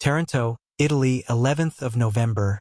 Taranto, Italy, 11th of November,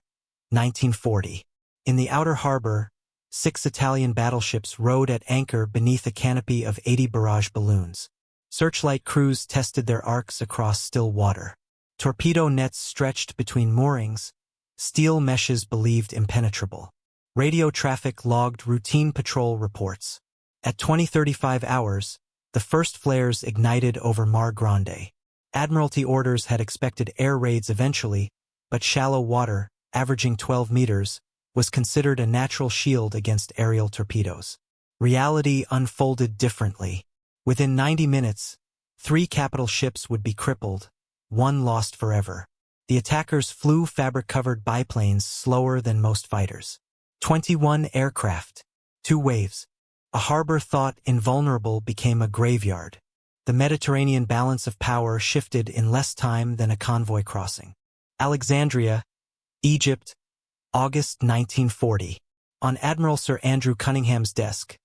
1940. In the outer harbor, 6 Italian battleships rode at anchor beneath a canopy of 80 barrage balloons. Searchlight crews tested their arcs across still water. Torpedo nets stretched between moorings, steel meshes believed impenetrable. Radio traffic logged routine patrol reports. At 20:35 hours, the first flares ignited over Mar Grande. Admiralty orders had expected air raids eventually, but shallow water, averaging 12 meters, was considered a natural shield against aerial torpedoes. Reality unfolded differently. Within 90 minutes, 3 capital ships would be crippled, 1 lost forever. The attackers flew fabric-covered biplanes slower than most fighters. 21 aircraft, 2 waves. A harbor thought invulnerable became a graveyard. The Mediterranean balance of power shifted in less time than a convoy crossing. Alexandria, Egypt, August 1940. On Admiral Sir Andrew Cunningham's desk,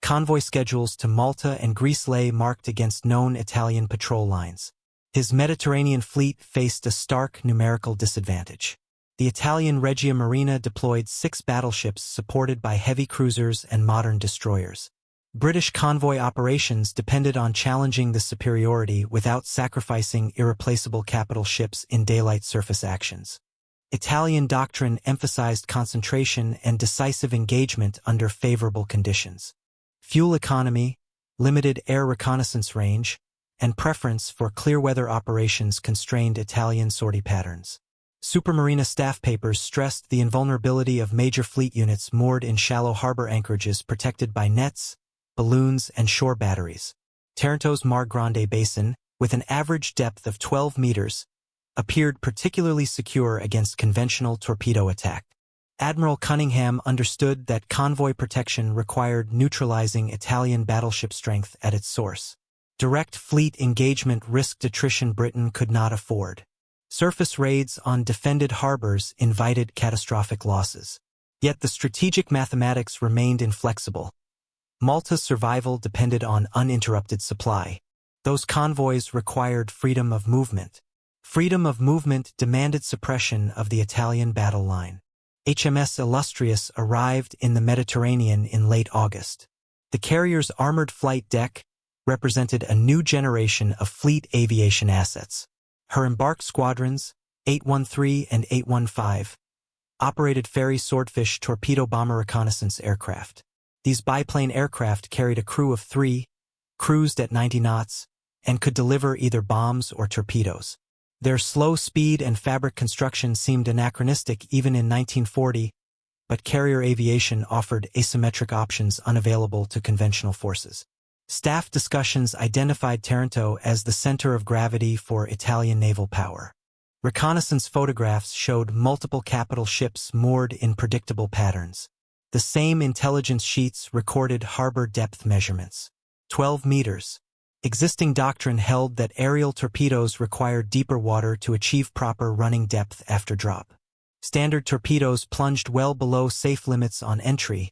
convoy schedules to Malta and Greece lay marked against known Italian patrol lines. His Mediterranean fleet faced a stark numerical disadvantage. The Italian Regia Marina deployed 6 battleships supported by heavy cruisers and modern destroyers. British convoy operations depended on challenging the superiority without sacrificing irreplaceable capital ships in daylight surface actions. Italian doctrine emphasized concentration and decisive engagement under favorable conditions. Fuel economy, limited air reconnaissance range, and preference for clear-weather operations constrained Italian sortie patterns. Supermarina staff papers stressed the invulnerability of major fleet units moored in shallow harbor anchorages protected by nets, balloons, and shore batteries. Taranto's Mar Grande Basin, with an average depth of 12 meters, appeared particularly secure against conventional torpedo attack. Admiral Cunningham understood that convoy protection required neutralizing Italian battleship strength at its source. Direct fleet engagement risked attrition Britain could not afford. Surface raids on defended harbors invited catastrophic losses. Yet the strategic mathematics remained inflexible. Malta's survival depended on uninterrupted supply. Those convoys required freedom of movement. Freedom of movement demanded suppression of the Italian battle line. HMS Illustrious arrived in the Mediterranean in late August. The carrier's armored flight deck represented a new generation of fleet aviation assets. Her embarked squadrons, 813 and 815, operated ferry Swordfish torpedo bomber reconnaissance aircraft. These biplane aircraft carried a crew of 3, cruised at 90 knots, and could deliver either bombs or torpedoes. Their slow speed and fabric construction seemed anachronistic even in 1940, but carrier aviation offered asymmetric options unavailable to conventional forces. Staff discussions identified Taranto as the center of gravity for Italian naval power. Reconnaissance photographs showed multiple capital ships moored in predictable patterns. The same intelligence sheets recorded harbor depth measurements. 12 meters. Existing doctrine held that aerial torpedoes required deeper water to achieve proper running depth after drop. Standard torpedoes plunged well below safe limits on entry,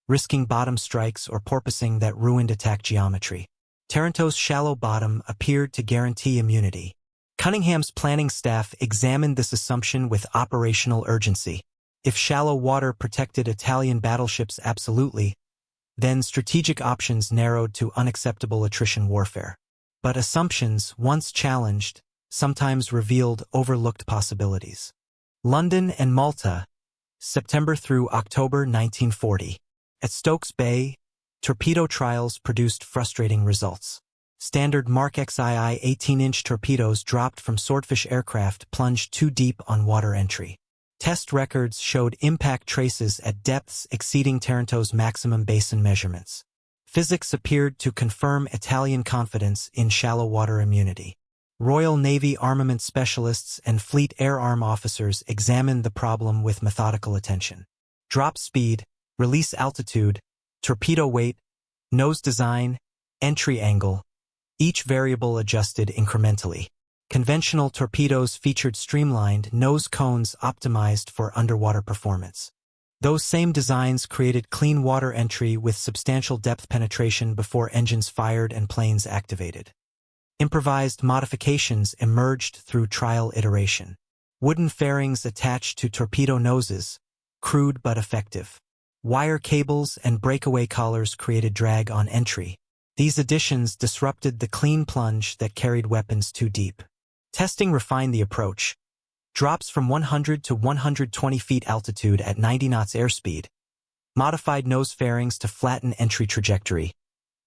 risking bottom strikes or porpoising that ruined attack geometry. Taranto's shallow bottom appeared to guarantee immunity. Cunningham's planning staff examined this assumption with operational urgency. If shallow water protected Italian battleships absolutely, then strategic options narrowed to unacceptable attrition warfare. But assumptions, once challenged, sometimes revealed overlooked possibilities. London and Malta, September through October 1940. At Stokes Bay, torpedo trials produced frustrating results. Standard Mark XII 18-inch torpedoes dropped from Swordfish aircraft plunged too deep on water entry. Test records showed impact traces at depths exceeding Taranto's maximum basin measurements. Physics appeared to confirm Italian confidence in shallow water immunity. Royal Navy armament specialists and Fleet Air Arm officers examined the problem with methodical attention. Drop speed, release altitude, torpedo weight, nose design, entry angle, each variable adjusted incrementally. Conventional torpedoes featured streamlined nose cones optimized for underwater performance. Those same designs created clean water entry with substantial depth penetration before engines fired and planes activated. Improvised modifications emerged through trial iteration. Wooden fairings attached to torpedo noses, crude but effective. Wire cables and breakaway collars created drag on entry. These additions disrupted the clean plunge that carried weapons too deep. Testing refined the approach. Drops from 100 to 120 feet altitude at 90 knots airspeed. Modified nose fairings to flatten entry trajectory.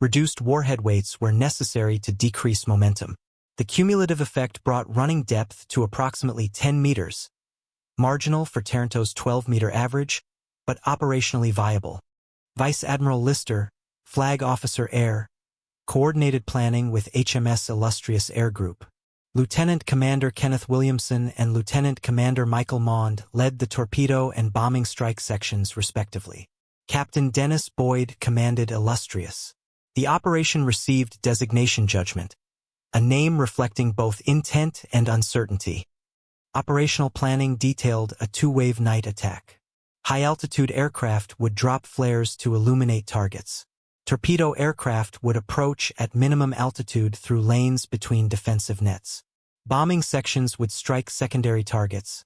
Reduced warhead weights where necessary to decrease momentum. The cumulative effect brought running depth to approximately 10 meters. Marginal for Taranto's 12-meter average, but operationally viable. Vice Admiral Lister, Flag Officer Air, coordinated planning with HMS Illustrious Air Group. Lieutenant Commander Kenneth Williamson and Lieutenant Commander Michael Maund led the torpedo and bombing strike sections respectively. Captain Dennis Boyd commanded Illustrious. The operation received designation judgment, a name reflecting both intent and uncertainty. Operational planning detailed a two-wave night attack. High-altitude aircraft would drop flares to illuminate targets. Torpedo aircraft would approach at minimum altitude through lanes between defensive nets. Bombing sections would strike secondary targets.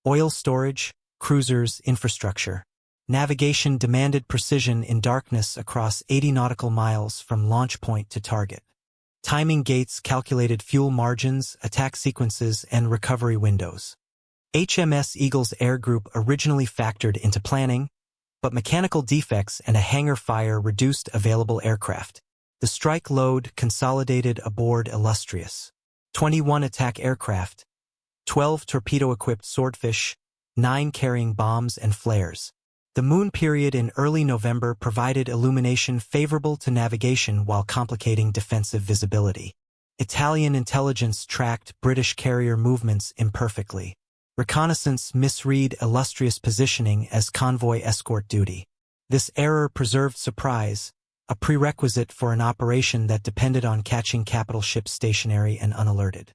Oil storage, cruisers, infrastructure. Navigation demanded precision in darkness across 80 nautical miles from launch point to target. Timing gates calculated fuel margins, attack sequences, and recovery windows. HMS Eagle's Air Group originally factored into planning, but mechanical defects and a hangar fire reduced available aircraft. The strike load consolidated aboard Illustrious. 21 attack aircraft, 12 torpedo-equipped Swordfish, 9 carrying bombs and flares. The moon period in early November provided illumination favorable to navigation while complicating defensive visibility. Italian intelligence tracked British carrier movements imperfectly. Reconnaissance misread Illustrious positioning as convoy escort duty. This error preserved surprise, a prerequisite for an operation that depended on catching capital ships stationary and unalerted.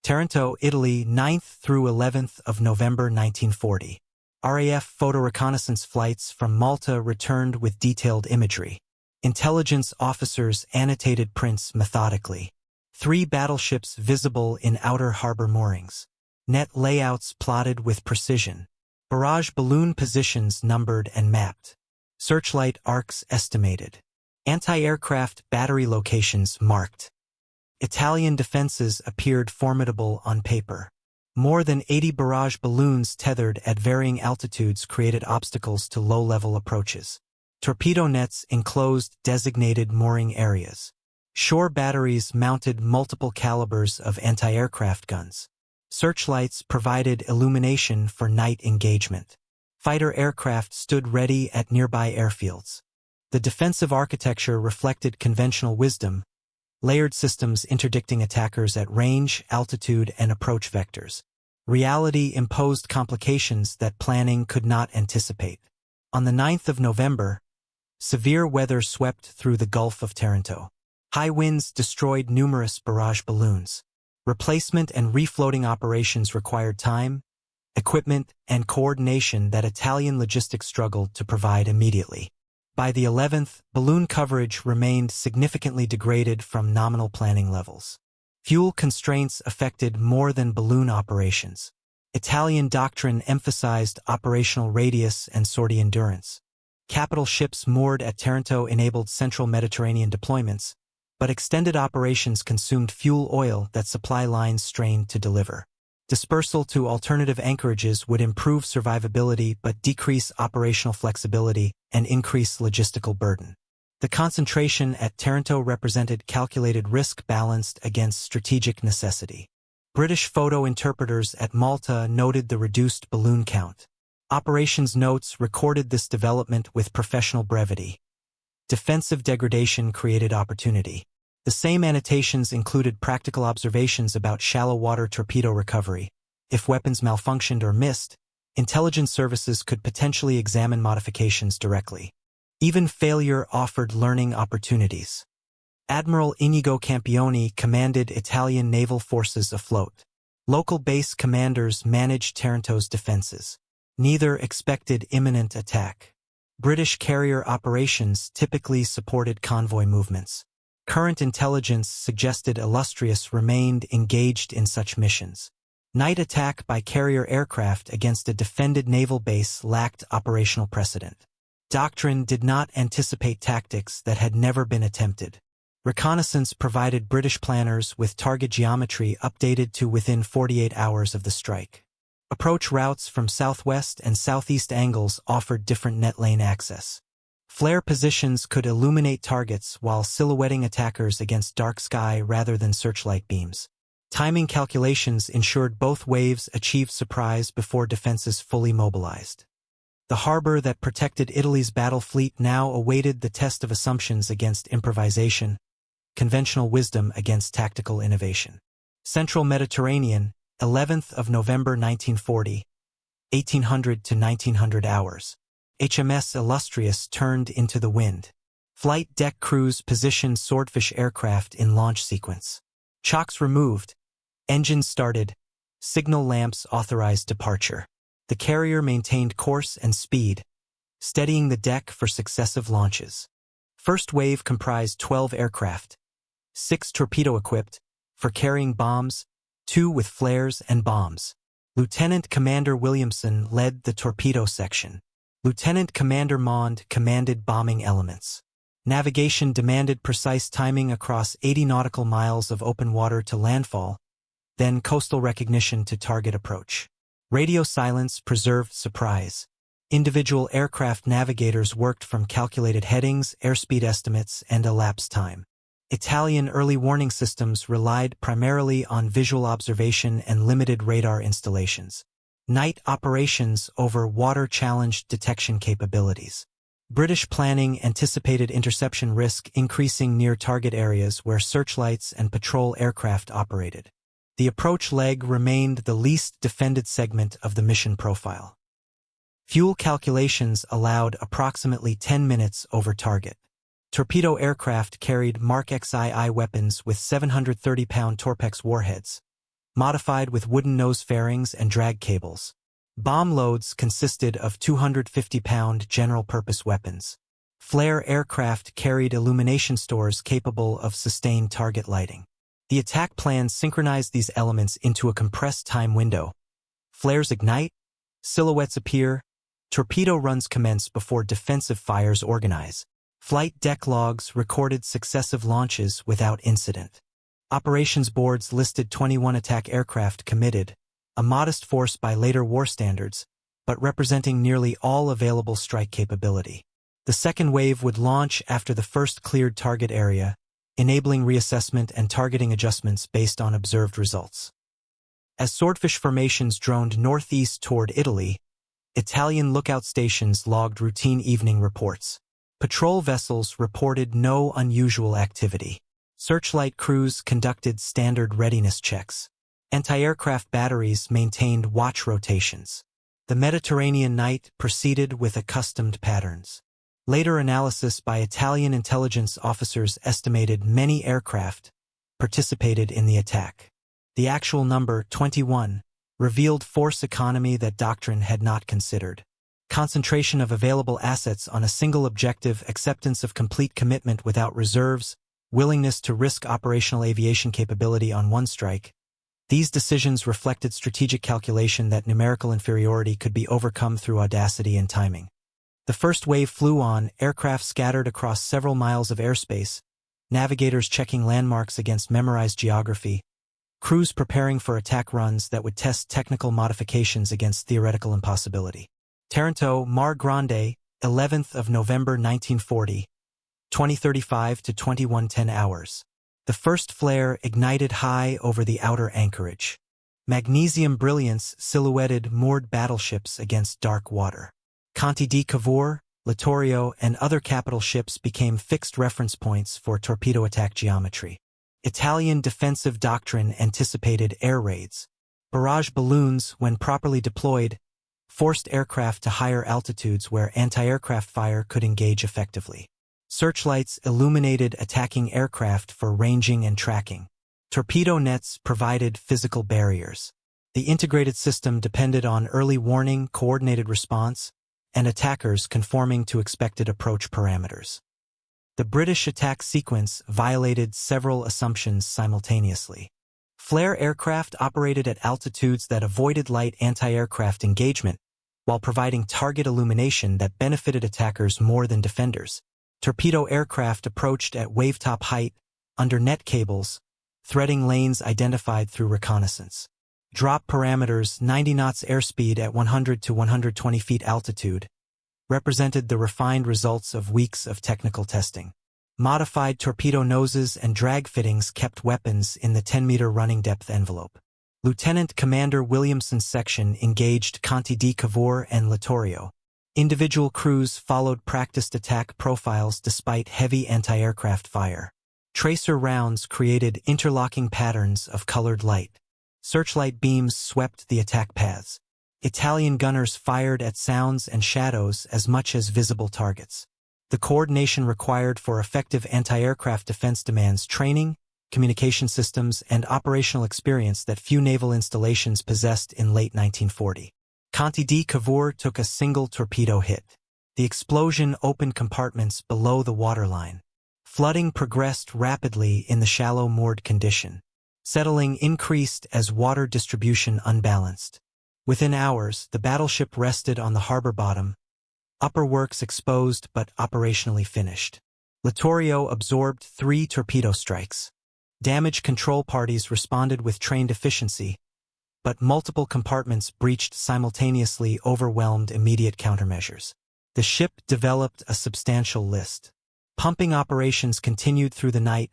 Taranto, Italy, 9th through 11th of November 1940. RAF photo reconnaissance flights from Malta returned with detailed imagery. Intelligence officers annotated prints methodically. 3 battleships visible in outer harbor moorings. Net layouts plotted with precision. Barrage balloon positions numbered and mapped. Searchlight arcs estimated. Anti-aircraft battery locations marked. Italian defenses appeared formidable on paper. More than 80 barrage balloons tethered at varying altitudes created obstacles to low-level approaches. Torpedo nets enclosed designated mooring areas. Shore batteries mounted multiple calibers of anti-aircraft guns. Searchlights provided illumination for night engagement. Fighter aircraft stood ready at nearby airfields. The defensive architecture reflected conventional wisdom, layered systems interdicting attackers at range, altitude, and approach vectors. Reality imposed complications that planning could not anticipate. On the 9th of November, severe weather swept through the Gulf of Taranto. High winds destroyed numerous barrage balloons. Replacement and refloating operations required time, equipment, and coordination that Italian logistics struggled to provide immediately. By the 11th, balloon coverage remained significantly degraded from nominal planning levels. Fuel constraints affected more than balloon operations. Italian doctrine emphasized operational radius and sortie endurance. Capital ships moored at Taranto enabled central Mediterranean deployments, but extended operations consumed fuel oil that supply lines strained to deliver. Dispersal to alternative anchorages would improve survivability but decrease operational flexibility and increase logistical burden. The concentration at Taranto represented calculated risk balanced against strategic necessity. British photo interpreters at Malta noted the reduced balloon count. Operations notes recorded this development with professional brevity. Defensive degradation created opportunity. The same annotations included practical observations about shallow water torpedo recovery. If weapons malfunctioned or missed, intelligence services could potentially examine modifications directly. Even failure offered learning opportunities. Admiral Inigo Campioni commanded Italian naval forces afloat. Local base commanders managed Taranto's defenses. Neither expected imminent attack. British carrier operations typically supported convoy movements. Current intelligence suggested Illustrious remained engaged in such missions. Night attack by carrier aircraft against a defended naval base lacked operational precedent. Doctrine did not anticipate tactics that had never been attempted. Reconnaissance provided British planners with target geometry updated to within 48 hours of the strike. Approach routes from southwest and southeast angles offered different net lane access. Flare positions could illuminate targets while silhouetting attackers against dark sky rather than searchlight beams. Timing calculations ensured both waves achieved surprise before defenses fully mobilized. The harbor that protected Italy's battle fleet now awaited the test of assumptions against improvisation, conventional wisdom against tactical innovation. Central Mediterranean, 11th of November 1940, 1800 to 1900 hours. HMS Illustrious turned into the wind. Flight deck crews positioned Swordfish aircraft in launch sequence. Chocks removed. Engines started. Signal lamps authorized departure. The carrier maintained course and speed, steadying the deck for successive launches. First wave comprised 12 aircraft, 6 torpedo-equipped, for carrying bombs, 2 with flares and bombs. Lieutenant Commander Williamson led the torpedo section. Lieutenant Commander Mond commanded bombing elements. Navigation demanded precise timing across 80 nautical miles of open water to landfall, then coastal recognition to target approach. Radio silence preserved surprise. Individual aircraft navigators worked from calculated headings, airspeed estimates, and elapsed time. Italian early warning systems relied primarily on visual observation and limited radar installations. Night operations over water-challenged detection capabilities. British planning anticipated interception risk increasing near target areas where searchlights and patrol aircraft operated. The approach leg remained the least defended segment of the mission profile. Fuel calculations allowed approximately 10 minutes over target. Torpedo aircraft carried Mark XII weapons with 730-pound Torpex warheads, modified with wooden nose fairings and drag cables. Bomb loads consisted of 250-pound general-purpose weapons. Flare aircraft carried illumination stores capable of sustained target lighting. The attack plan synchronized these elements into a compressed time window. Flares ignite, silhouettes appear, torpedo runs commence before defensive fires organize. Flight deck logs recorded successive launches without incident. Operations boards listed 21 attack aircraft committed, a modest force by later war standards, but representing nearly all available strike capability. The second wave would launch after the first cleared target area, enabling reassessment and targeting adjustments based on observed results. As Swordfish formations droned northeast toward Italy, Italian lookout stations logged routine evening reports. Patrol vessels reported no unusual activity. Searchlight crews conducted standard readiness checks. Anti-aircraft batteries maintained watch rotations. The Mediterranean night proceeded with accustomed patterns. Later analysis by Italian intelligence officers estimated many aircraft participated in the attack. The actual number, 21, revealed force economy that doctrine had not considered. Concentration of available assets on a single objective, acceptance of complete commitment without reserves, willingness to risk operational aviation capability on one strike. These decisions reflected strategic calculation that numerical inferiority could be overcome through audacity and timing. The first wave flew on, aircraft scattered across several miles of airspace, navigators checking landmarks against memorized geography, crews preparing for attack runs that would test technical modifications against theoretical impossibility. Taranto, Mar Grande, 11th of November 1940, 20:35 to 21:10 hours. The first flare ignited high over the outer anchorage. Magnesium brilliance silhouetted moored battleships against dark water. Conti di Cavour, Littorio, and other capital ships became fixed reference points for torpedo attack geometry. Italian defensive doctrine anticipated air raids. Barrage balloons, when properly deployed, forced aircraft to higher altitudes where anti-aircraft fire could engage effectively. Searchlights illuminated attacking aircraft for ranging and tracking. Torpedo nets provided physical barriers. The integrated system depended on early warning, coordinated response, and attackers conforming to expected approach parameters. The British attack sequence violated several assumptions simultaneously. Flare aircraft operated at altitudes that avoided light anti-aircraft engagement, while providing target illumination that benefited attackers more than defenders. Torpedo aircraft approached at wavetop height, under net cables, threading lanes identified through reconnaissance. Drop parameters 90 knots airspeed at 100 to 120 feet altitude represented the refined results of weeks of technical testing. Modified torpedo noses and drag fittings kept weapons in the 10-meter running depth envelope. Lieutenant Commander Williamson's section engaged Conte di Cavour and Littorio. Individual crews followed practiced attack profiles despite heavy anti-aircraft fire. Tracer rounds created interlocking patterns of colored light. Searchlight beams swept the attack paths. Italian gunners fired at sounds and shadows as much as visible targets. The coordination required for effective anti-aircraft defense demands training, communication systems, and operational experience that few naval installations possessed in late 1940. Conte di Cavour took a single torpedo hit. The explosion opened compartments below the waterline. Flooding progressed rapidly in the shallow moored condition. Settling increased as water distribution unbalanced. Within hours, the battleship rested on the harbor bottom, upper works exposed but operationally finished. Littorio absorbed 3 torpedo strikes. Damage control parties responded with trained efficiency, but multiple compartments breached simultaneously overwhelmed immediate countermeasures. The ship developed a substantial list. Pumping operations continued through the night,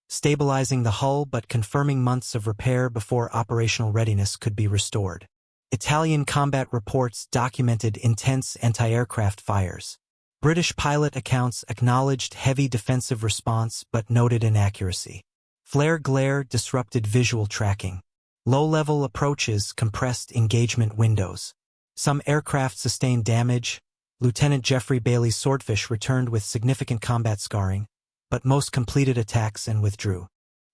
stabilizing the hull but confirming months of repair before operational readiness could be restored. Italian combat reports documented intense anti-aircraft fires. British pilot accounts acknowledged heavy defensive response but noted inaccuracy. Flare glare disrupted visual tracking. Low-level approaches compressed engagement windows. Some aircraft sustained damage. Lieutenant Geoffrey Bailey's Swordfish returned with significant combat scarring, but most completed attacks and withdrew.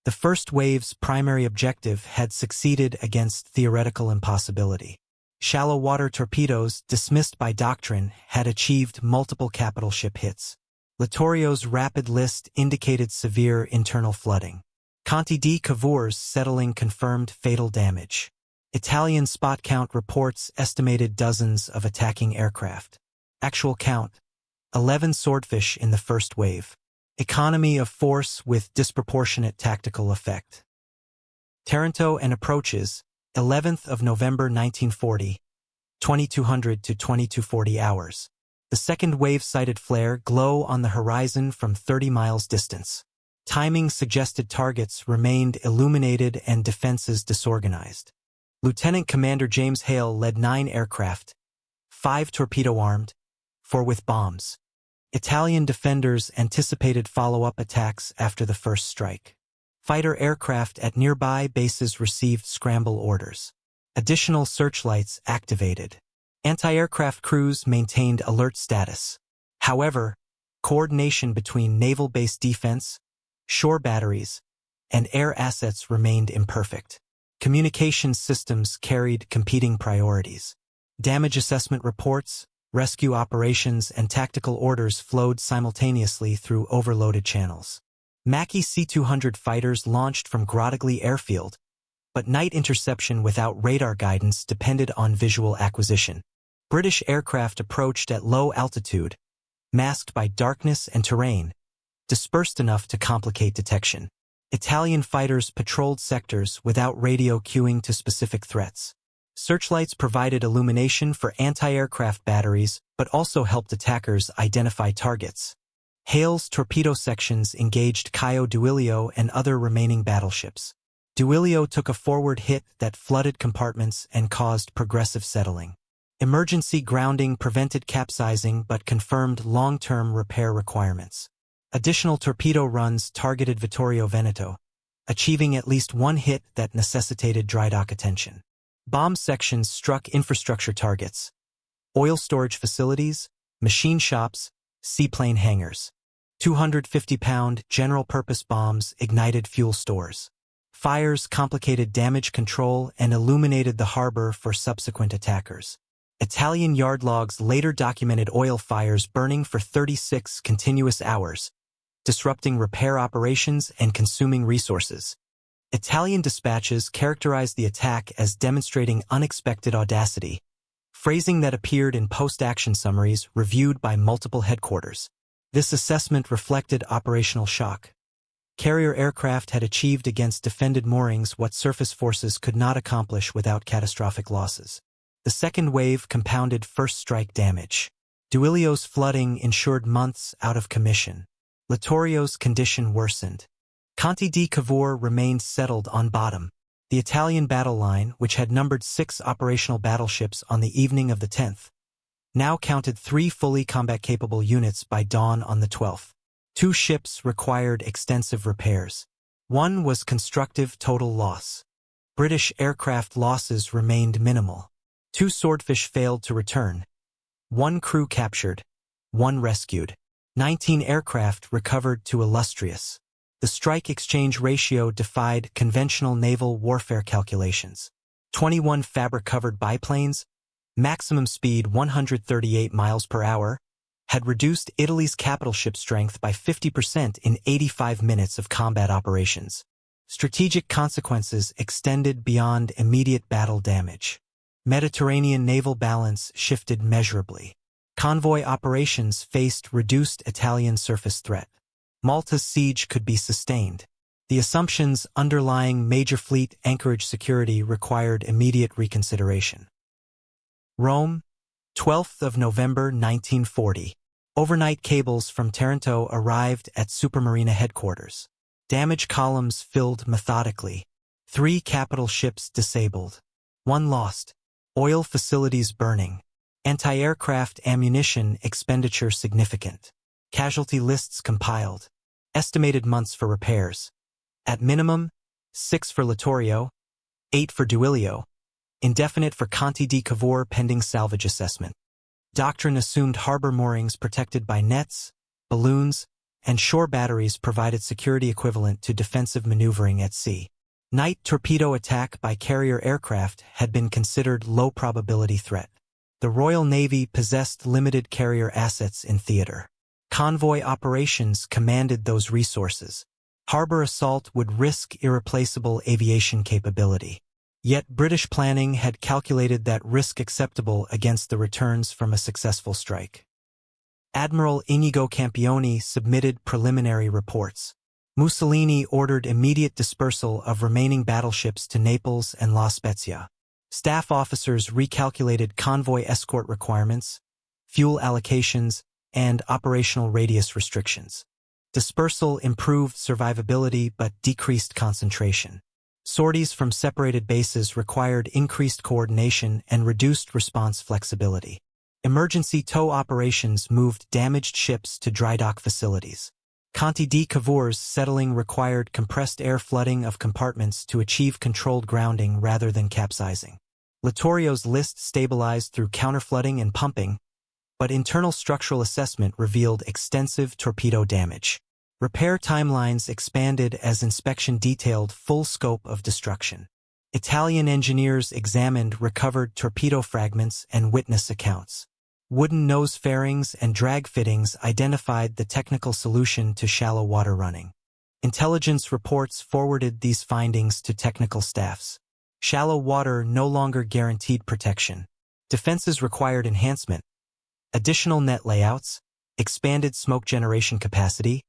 The first wave's primary objective had succeeded against theoretical impossibility. Shallow water torpedoes, dismissed by doctrine, had achieved multiple capital ship hits. Littorio's rapid list indicated severe internal flooding. Conte di Cavour's settling confirmed fatal damage. Italian spot count reports estimated dozens of attacking aircraft. Actual count: 11 Swordfish in the first wave. Economy of force with disproportionate tactical effect. Taranto and approaches, 11th of November 1940, 2200 to 2240 hours. The second wave sighted flare glow on the horizon from 30 miles distance. Timing suggested targets remained illuminated and defenses disorganized. Lieutenant Commander James Hale led 9 aircraft, 5 torpedo-armed, 4 with bombs. Italian defenders anticipated follow-up attacks after the first strike. Fighter aircraft at nearby bases received scramble orders. Additional searchlights activated. Anti-aircraft crews maintained alert status. However, coordination between naval base defense, shore batteries, and air assets remained imperfect. Communications systems carried competing priorities. Damage assessment reports, rescue operations, and tactical orders flowed simultaneously through overloaded channels. Macchi C-200 fighters launched from Grottaglie airfield, but night interception without radar guidance depended on visual acquisition. British aircraft approached at low altitude, masked by darkness and terrain, dispersed enough to complicate detection. Italian fighters patrolled sectors without radio cueing to specific threats. Searchlights provided illumination for anti-aircraft batteries, but also helped attackers identify targets. Hale's torpedo sections engaged Caio Duilio and other remaining battleships. Duilio took a forward hit that flooded compartments and caused progressive settling. Emergency grounding prevented capsizing but confirmed long-term repair requirements. Additional torpedo runs targeted Vittorio Veneto, achieving at least one hit that necessitated dry dock attention. Bomb sections struck infrastructure targets: oil storage facilities, machine shops, seaplane hangars. 250-pound general-purpose bombs ignited fuel stores. Fires complicated damage control and illuminated the harbor for subsequent attackers. Italian yard logs later documented oil fires burning for 36 continuous hours, disrupting repair operations and consuming resources. Italian dispatches characterized the attack as demonstrating unexpected audacity, phrasing that appeared in post-action summaries reviewed by multiple headquarters. This assessment reflected operational shock. Carrier aircraft had achieved against defended moorings what surface forces could not accomplish without catastrophic losses. The second wave compounded first strike damage. Duilio's flooding ensured months out of commission. Littorio's condition worsened. Conte di Cavour remained settled on bottom. The Italian battle line, which had numbered 6 operational battleships on the evening of the 10th, now counted 3 fully combat-capable units by dawn on the 12th. 2 ships required extensive repairs. 1 was constructive total loss. British aircraft losses remained minimal. 2 Swordfish failed to return. 1 crew captured. 1 rescued. 19 aircraft recovered to Illustrious. The strike-exchange ratio defied conventional naval warfare calculations. 21 fabric-covered biplanes, maximum speed 138 miles per hour, had reduced Italy's capital ship strength by 50% in 85 minutes of combat operations. Strategic consequences extended beyond immediate battle damage. Mediterranean naval balance shifted measurably. Convoy operations faced reduced Italian surface threat. Malta's siege could be sustained. The assumptions underlying major fleet anchorage security required immediate reconsideration. Rome, 12th of November 1940. Overnight cables from Taranto arrived at Supermarina headquarters. Damage columns filled methodically. 3 capital ships disabled. 1 lost. Oil facilities burning. Anti-aircraft ammunition expenditure significant. Casualty lists compiled. Estimated months for repairs. At minimum, 6 for Littorio, 8 for Duilio. Indefinite for Conte di Cavour pending salvage assessment. Doctrine assumed harbor moorings protected by nets, balloons, and shore batteries provided security equivalent to defensive maneuvering at sea. Night torpedo attack by carrier aircraft had been considered low-probability threat. The Royal Navy possessed limited carrier assets in theater. Convoy operations commanded those resources. Harbor assault would risk irreplaceable aviation capability. Yet British planning had calculated that risk acceptable against the returns from a successful strike. Admiral Inigo Campioni submitted preliminary reports. Mussolini ordered immediate dispersal of remaining battleships to Naples and La Spezia. Staff officers recalculated convoy escort requirements, fuel allocations, and operational radius restrictions. Dispersal improved survivability but decreased concentration. Sorties from separated bases required increased coordination and reduced response flexibility. Emergency tow operations moved damaged ships to dry dock facilities. Conte di Cavour's settling required compressed air flooding of compartments to achieve controlled grounding rather than capsizing. Littorio's list stabilized through counterflooding and pumping, but internal structural assessment revealed extensive torpedo damage. Repair timelines expanded as inspection detailed full scope of destruction. Italian engineers examined recovered torpedo fragments and witness accounts. Wooden nose fairings and drag fittings identified the technical solution to shallow water running. Intelligence reports forwarded these findings to technical staffs. Shallow water no longer guaranteed protection. Defenses required enhancement. Additional net layouts, expanded smoke generation capacity,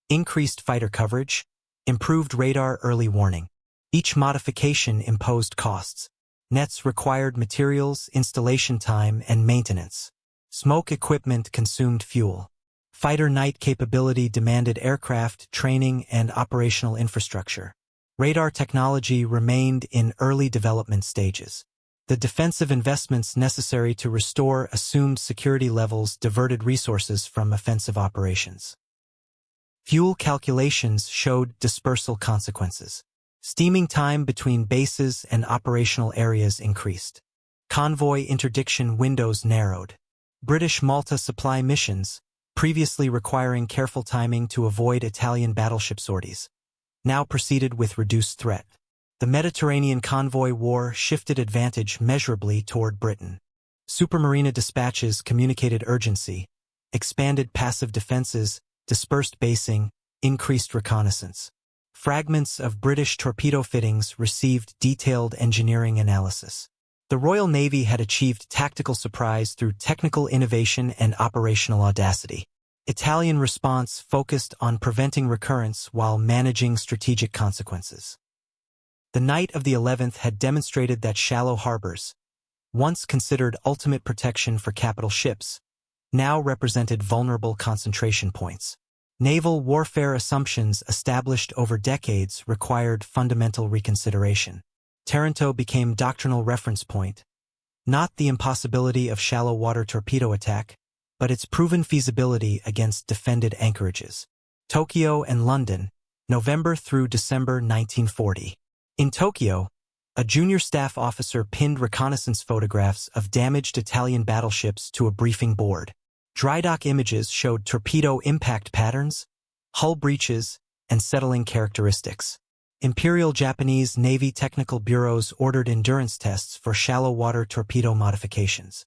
increased fighter coverage, improved radar early warning. Each modification imposed costs. Nets required materials, installation time, and maintenance. Smoke equipment consumed fuel. Fighter night capability demanded aircraft, training, and operational infrastructure. Radar technology remained in early development stages. The defensive investments necessary to restore assumed security levels diverted resources from offensive operations. Fuel calculations showed dispersal consequences. Steaming time between bases and operational areas increased. Convoy interdiction windows narrowed. British Malta supply missions, previously requiring careful timing to avoid Italian battleship sorties, now proceeded with reduced threat. The Mediterranean convoy war shifted advantage measurably toward Britain. Supermarina dispatches communicated urgency, expanded passive defenses, dispersed basing, increased reconnaissance. Fragments of British torpedo fittings received detailed engineering analysis. The Royal Navy had achieved tactical surprise through technical innovation and operational audacity. Italian response focused on preventing recurrence while managing strategic consequences. The night of the 11th had demonstrated that shallow harbors, once considered ultimate protection for capital ships, now represented vulnerable concentration points. Naval warfare assumptions established over decades required fundamental reconsideration. Taranto became doctrinal reference point, not the impossibility of shallow water torpedo attack, but its proven feasibility against defended anchorages. Tokyo and London, November through December 1940. In Tokyo, a junior staff officer pinned reconnaissance photographs of damaged Italian battleships to a briefing board. Dry dock images showed torpedo impact patterns, hull breaches, and settling characteristics. Imperial Japanese Navy technical bureaus ordered endurance tests for shallow water torpedo modifications.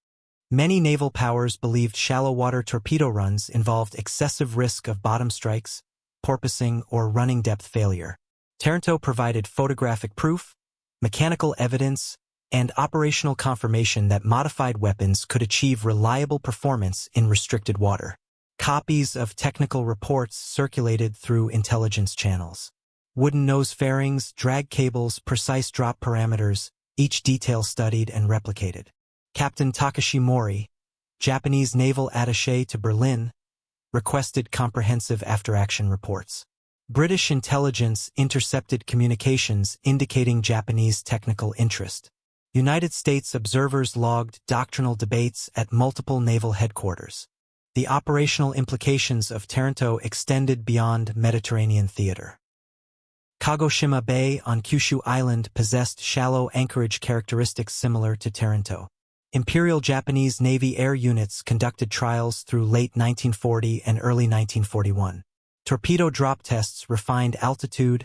Many naval powers believed shallow water torpedo runs involved excessive risk of bottom strikes, porpoising, or running depth failure. Taranto provided photographic proof, mechanical evidence, and operational confirmation that modified weapons could achieve reliable performance in restricted water. Copies of technical reports circulated through intelligence channels. Wooden nose fairings, drag cables, precise drop parameters, each detail studied and replicated. Captain Takashi Mori, Japanese naval attaché to Berlin, requested comprehensive after-action reports. British intelligence intercepted communications indicating Japanese technical interest. United States observers logged doctrinal debates at multiple naval headquarters. The operational implications of Taranto extended beyond Mediterranean theater. Kagoshima Bay on Kyushu Island possessed shallow anchorage characteristics similar to Taranto. Imperial Japanese Navy air units conducted trials through late 1940 and early 1941. Torpedo drop tests refined altitude,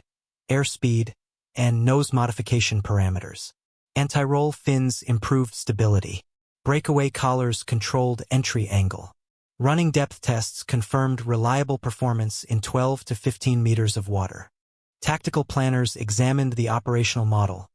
airspeed, and nose modification parameters. Anti-roll fins improved stability. Breakaway collars controlled entry angle. Running depth tests confirmed reliable performance in 12 to 15 meters of water. Tactical planners examined the operational model.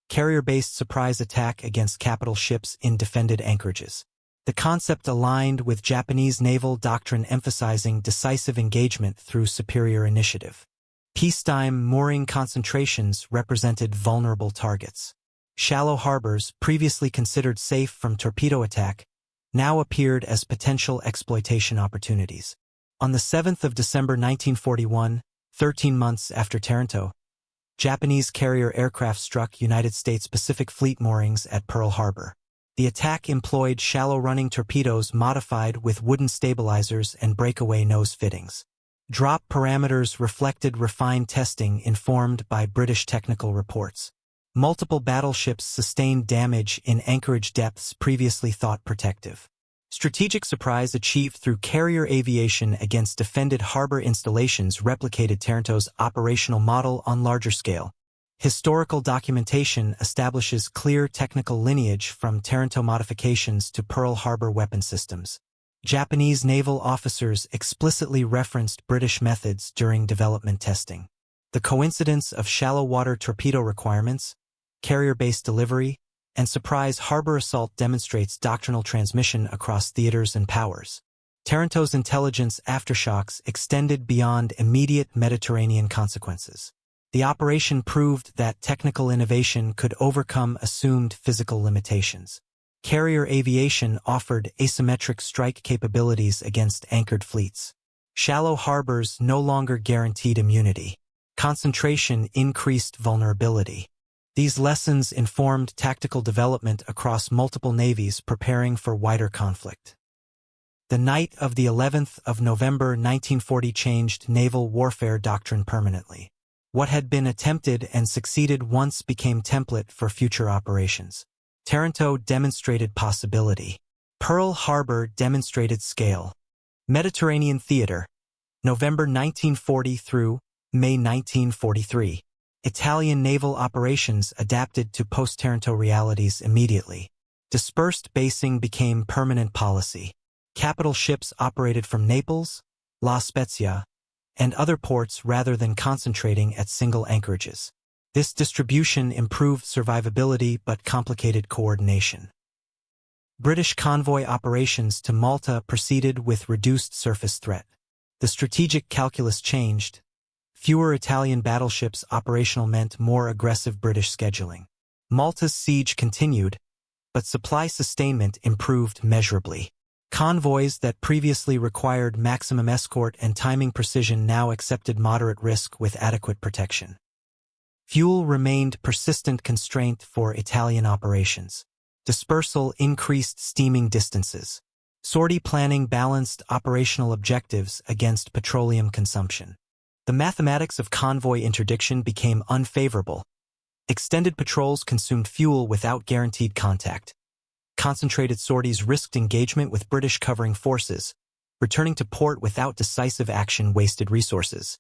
Carrier-based surprise attack against capital ships in defended anchorages. The concept aligned with Japanese naval doctrine emphasizing decisive engagement through superior initiative. Peacetime mooring concentrations represented vulnerable targets. Shallow harbors, previously considered safe from torpedo attack, now appeared as potential exploitation opportunities. On the 7th of December 1941, 13 months after Taranto, Japanese carrier aircraft struck United States Pacific Fleet moorings at Pearl Harbor. The attack employed shallow-running torpedoes modified with wooden stabilizers and breakaway nose fittings. Drop parameters reflected refined testing informed by British technical reports. Multiple battleships sustained damage in anchorage depths previously thought protective. Strategic surprise achieved through carrier aviation against defended harbor installations replicated Taranto's operational model on larger scale. Historical documentation establishes clear technical lineage from Taranto modifications to Pearl Harbor weapon systems. Japanese naval officers explicitly referenced British methods during development testing. The coincidence of shallow water torpedo requirements, carrier-based delivery, and surprise harbor assault demonstrates doctrinal transmission across theaters and powers. Taranto's intelligence aftershocks extended beyond immediate Mediterranean consequences. The operation proved that technical innovation could overcome assumed physical limitations. Carrier aviation offered asymmetric strike capabilities against anchored fleets. Shallow harbors no longer guaranteed immunity. Concentration increased vulnerability. These lessons informed tactical development across multiple navies preparing for wider conflict. The night of the 11th of November 1940 changed naval warfare doctrine permanently. What had been attempted and succeeded once became template for future operations. Taranto demonstrated possibility. Pearl Harbor demonstrated scale. Mediterranean theater, November 1940 through May 1943. Italian naval operations adapted to post-Taranto realities immediately. Dispersed basing became permanent policy. Capital ships operated from Naples, La Spezia, and other ports rather than concentrating at single anchorages. This distribution improved survivability but complicated coordination. British convoy operations to Malta proceeded with reduced surface threat. The strategic calculus changed. Fewer Italian battleships operational meant more aggressive British scheduling. Malta's siege continued, but supply sustainment improved measurably. Convoys that previously required maximum escort and timing precision now accepted moderate risk with adequate protection. Fuel remained persistent constraint for Italian operations. Dispersal increased steaming distances. Sortie planning balanced operational objectives against petroleum consumption. The mathematics of convoy interdiction became unfavorable. Extended patrols consumed fuel without guaranteed contact. Concentrated sorties risked engagement with British covering forces. Returning to port without decisive action wasted resources.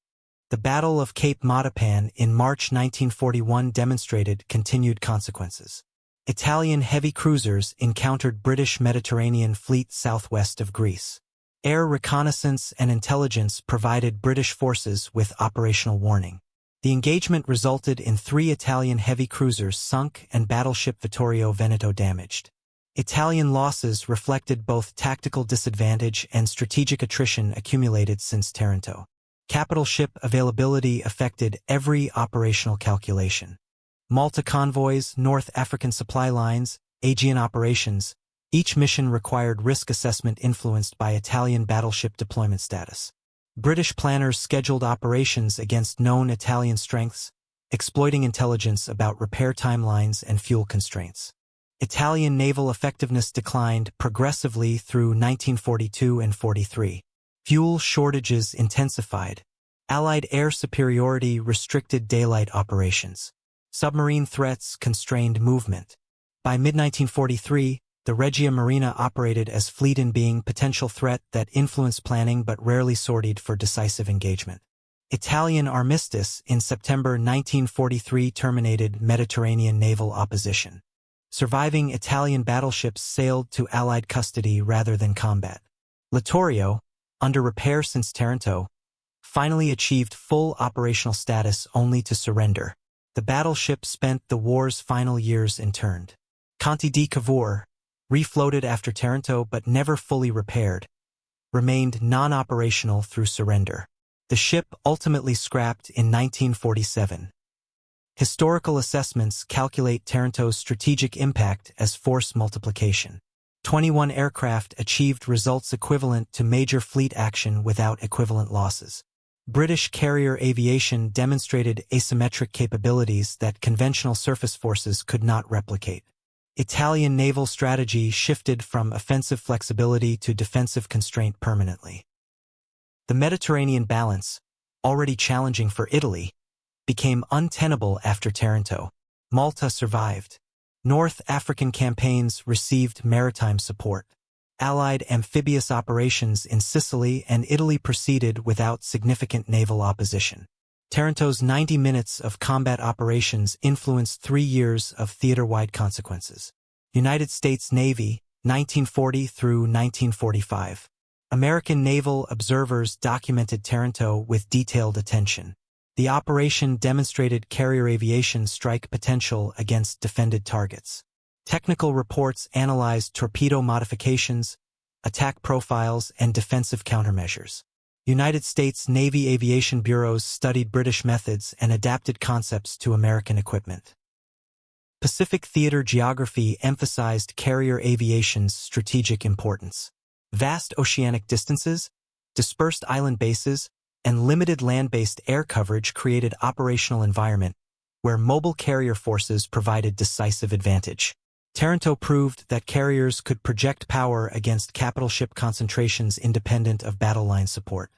The Battle of Cape Matapan in March 1941 demonstrated continued consequences. Italian heavy cruisers encountered British Mediterranean fleet southwest of Greece. Air reconnaissance and intelligence provided British forces with operational warning. The engagement resulted in 3 Italian heavy cruisers sunk and battleship Vittorio Veneto damaged. Italian losses reflected both tactical disadvantage and strategic attrition accumulated since Taranto. Capital ship availability affected every operational calculation. Malta convoys, North African supply lines, Aegean operations, each mission required risk assessment influenced by Italian battleship deployment status. British planners scheduled operations against known Italian strengths, exploiting intelligence about repair timelines and fuel constraints. Italian naval effectiveness declined progressively through 1942 and 43. Fuel shortages intensified. Allied air superiority restricted daylight operations. Submarine threats constrained movement. By mid-1943, the Regia Marina operated as fleet-in-being potential threat that influenced planning but rarely sortied for decisive engagement. Italian armistice in September 1943 terminated Mediterranean naval opposition. Surviving Italian battleships sailed to Allied custody rather than combat. Littorio, under repair since Taranto, finally achieved full operational status only to surrender. The battleship spent the war's final years interned. Conte di Cavour, refloated after Taranto but never fully repaired, remained non-operational through surrender. The ship ultimately scrapped in 1947. Historical assessments calculate Taranto's strategic impact as force multiplication. 21 aircraft achieved results equivalent to major fleet action without equivalent losses. British carrier aviation demonstrated asymmetric capabilities that conventional surface forces could not replicate. Italian naval strategy shifted from offensive flexibility to defensive constraint permanently. The Mediterranean balance, already challenging for Italy, became untenable after Taranto. Malta survived. North African campaigns received maritime support. Allied amphibious operations in Sicily and Italy proceeded without significant naval opposition. Taranto's 90 minutes of combat operations influenced 3 years of theater-wide consequences. United States Navy, 1940 through 1945. American naval observers documented Taranto with detailed attention. The operation demonstrated carrier aviation strike potential against defended targets. Technical reports analyzed torpedo modifications, attack profiles, and defensive countermeasures. United States Navy aviation bureaus studied British methods and adapted concepts to American equipment. Pacific theater geography emphasized carrier aviation's strategic importance. Vast oceanic distances, dispersed island bases, and limited land-based air coverage created operational environment where mobile carrier forces provided decisive advantage. Taranto proved that carriers could project power against capital ship concentrations independent of battle line support.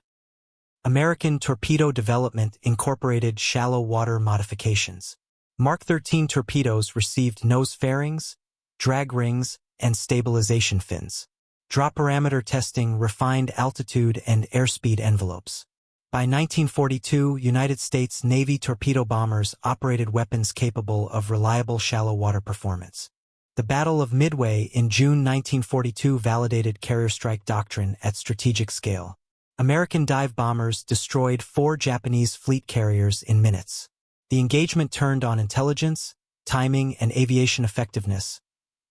American torpedo development incorporated shallow water modifications. Mark 13 torpedoes received nose fairings, drag rings, and stabilization fins. Drop parameter testing refined altitude and airspeed envelopes. By 1942, United States Navy torpedo bombers operated weapons capable of reliable shallow water performance. The Battle of Midway in June 1942 validated carrier strike doctrine at strategic scale. American dive bombers destroyed 4 Japanese fleet carriers in minutes. The engagement turned on intelligence, timing, and aviation effectiveness,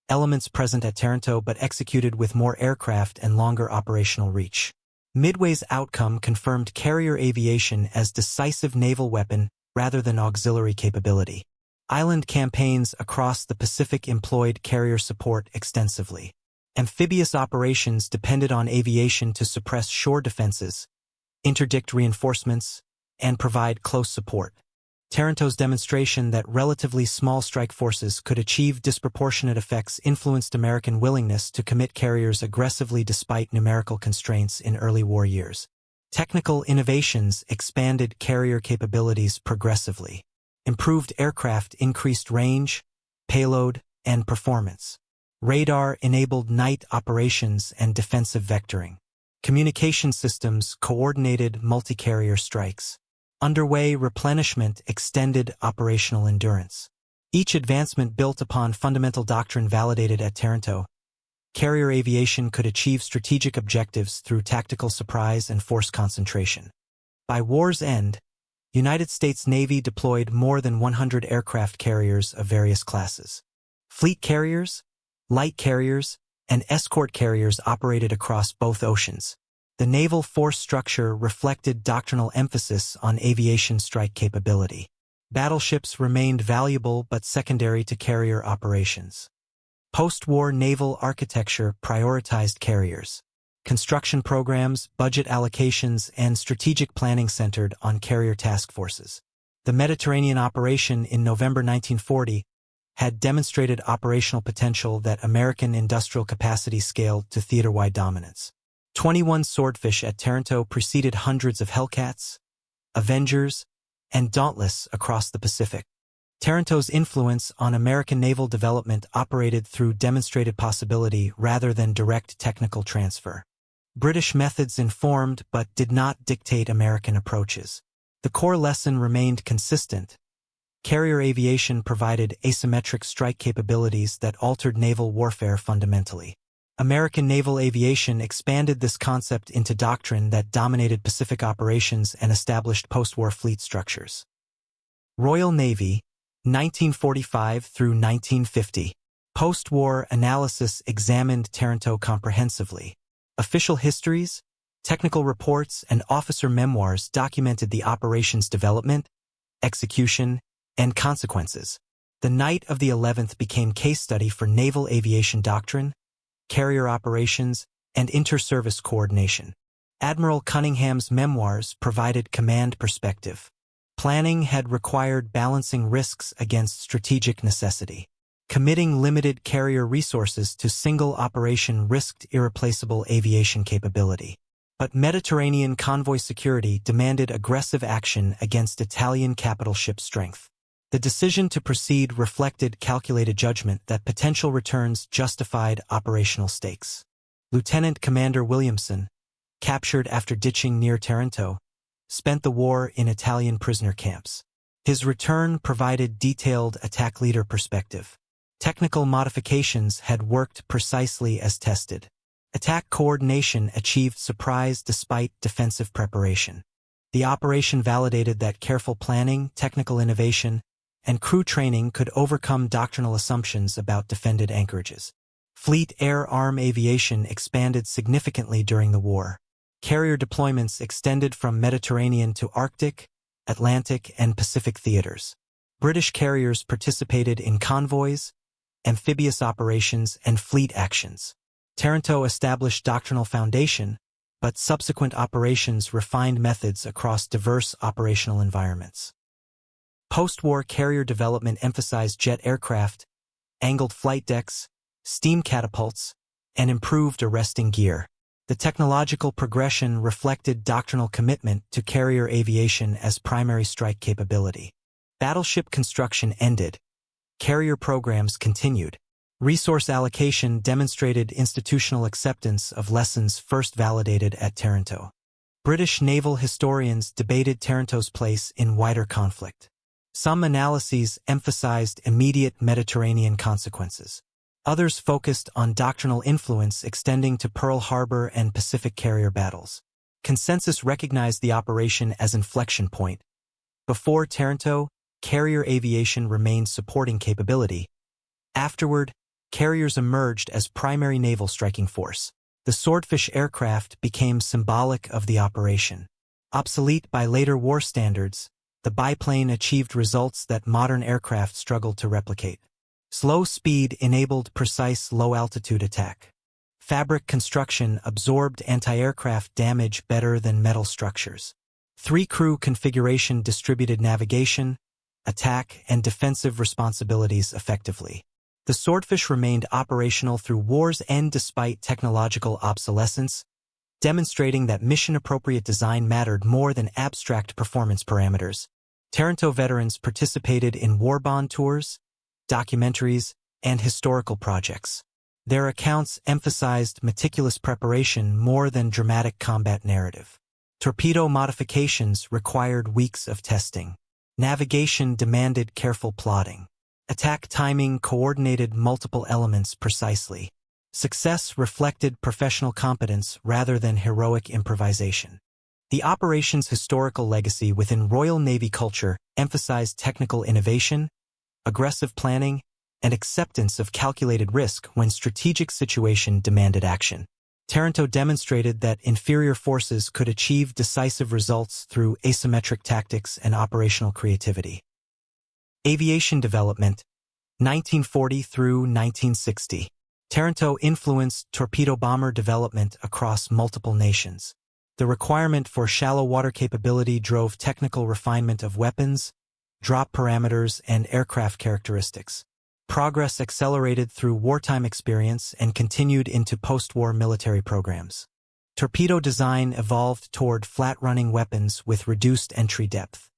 elements present at Taranto but executed with more aircraft and longer operational reach. Midway's outcome confirmed carrier aviation as decisive naval weapon rather than auxiliary capability. Island campaigns across the Pacific employed carrier support extensively. Amphibious operations depended on aviation to suppress shore defenses, interdict reinforcements, and provide close support. Taranto's demonstration that relatively small strike forces could achieve disproportionate effects influenced American willingness to commit carriers aggressively despite numerical constraints in early war years. Technical innovations expanded carrier capabilities progressively. Improved aircraft increased range, payload, and performance. Radar enabled night operations and defensive vectoring. Communication systems coordinated multi-carrier strikes. Underway replenishment extended operational endurance. Each advancement built upon fundamental doctrine validated at Taranto. Carrier aviation could achieve strategic objectives through tactical surprise and force concentration. By war's end, United States Navy deployed more than 100 aircraft carriers of various classes. Fleet carriers, light carriers, and escort carriers operated across both oceans. The naval force structure reflected doctrinal emphasis on aviation strike capability. Battleships remained valuable but secondary to carrier operations. Post-war naval architecture prioritized carriers. Construction programs, budget allocations, and strategic planning centered on carrier task forces. The Mediterranean operation in November 1940 had demonstrated operational potential that American industrial capacity scaled to theater-wide dominance. 21 Swordfish at Taranto preceded hundreds of Hellcats, Avengers, and Dauntless across the Pacific. Taranto's influence on American naval development operated through demonstrated possibility rather than direct technical transfer. British methods informed but did not dictate American approaches. The core lesson remained consistent. Carrier aviation provided asymmetric strike capabilities that altered naval warfare fundamentally. American naval aviation expanded this concept into doctrine that dominated Pacific operations and established post-war fleet structures. Royal Navy, 1945 through 1950. Post-war analysis examined Taranto comprehensively. Official histories, technical reports, and officer memoirs documented the operation's development, execution, and consequences. The night of the 11th became case study for naval aviation doctrine, carrier operations, and inter-service coordination. Admiral Cunningham's memoirs provided command perspective. Planning had required balancing risks against strategic necessity. Committing limited carrier resources to single operation risked irreplaceable aviation capability. But Mediterranean convoy security demanded aggressive action against Italian capital ship strength. The decision to proceed reflected calculated judgment that potential returns justified operational stakes. Lieutenant Commander Williamson, captured after ditching near Taranto, spent the war in Italian prisoner camps. His return provided detailed attack leader perspective. Technical modifications had worked precisely as tested. Attack coordination achieved surprise despite defensive preparation. The operation validated that careful planning, technical innovation, and crew training could overcome doctrinal assumptions about defended anchorages. Fleet air-arm aviation expanded significantly during the war. Carrier deployments extended from Mediterranean to Arctic, Atlantic, and Pacific theaters. British carriers participated in convoys, amphibious operations, and fleet actions. Taranto established doctrinal foundation, but subsequent operations refined methods across diverse operational environments. Post-war carrier development emphasized jet aircraft, angled flight decks, steam catapults, and improved arresting gear. The technological progression reflected doctrinal commitment to carrier aviation as primary strike capability. Battleship construction ended. Carrier programs continued. Resource allocation demonstrated institutional acceptance of lessons first validated at Taranto. British naval historians debated Taranto's place in wider conflict. Some analyses emphasized immediate Mediterranean consequences. Others focused on doctrinal influence extending to Pearl Harbor and Pacific carrier battles. Consensus recognized the operation as inflection point. Before Taranto, carrier aviation remained supporting capability. Afterward, carriers emerged as primary naval striking force. The Swordfish aircraft became symbolic of the operation. Obsolete by later war standards, the biplane achieved results that modern aircraft struggled to replicate. Slow speed enabled precise low-altitude attack. Fabric construction absorbed anti-aircraft damage better than metal structures. Three-crew configuration distributed navigation, attack, and defensive responsibilities effectively. The Swordfish remained operational through war's end despite technological obsolescence, demonstrating that mission-appropriate design mattered more than abstract performance parameters. Taranto veterans participated in war bond tours, documentaries, and historical projects. Their accounts emphasized meticulous preparation more than dramatic combat narrative. Torpedo modifications required weeks of testing. Navigation demanded careful plotting. Attack timing coordinated multiple elements precisely. Success reflected professional competence rather than heroic improvisation. The operation's historical legacy within Royal Navy culture emphasized technical innovation, aggressive planning, and acceptance of calculated risk when strategic situation demanded action. Taranto demonstrated that inferior forces could achieve decisive results through asymmetric tactics and operational creativity. Aviation development, 1940 through 1960. Taranto influenced torpedo bomber development across multiple nations. The requirement for shallow water capability drove technical refinement of weapons, drop parameters, and aircraft characteristics. Progress accelerated through wartime experience and continued into post-war military programs. Torpedo design evolved toward flat-running weapons with reduced entry depth.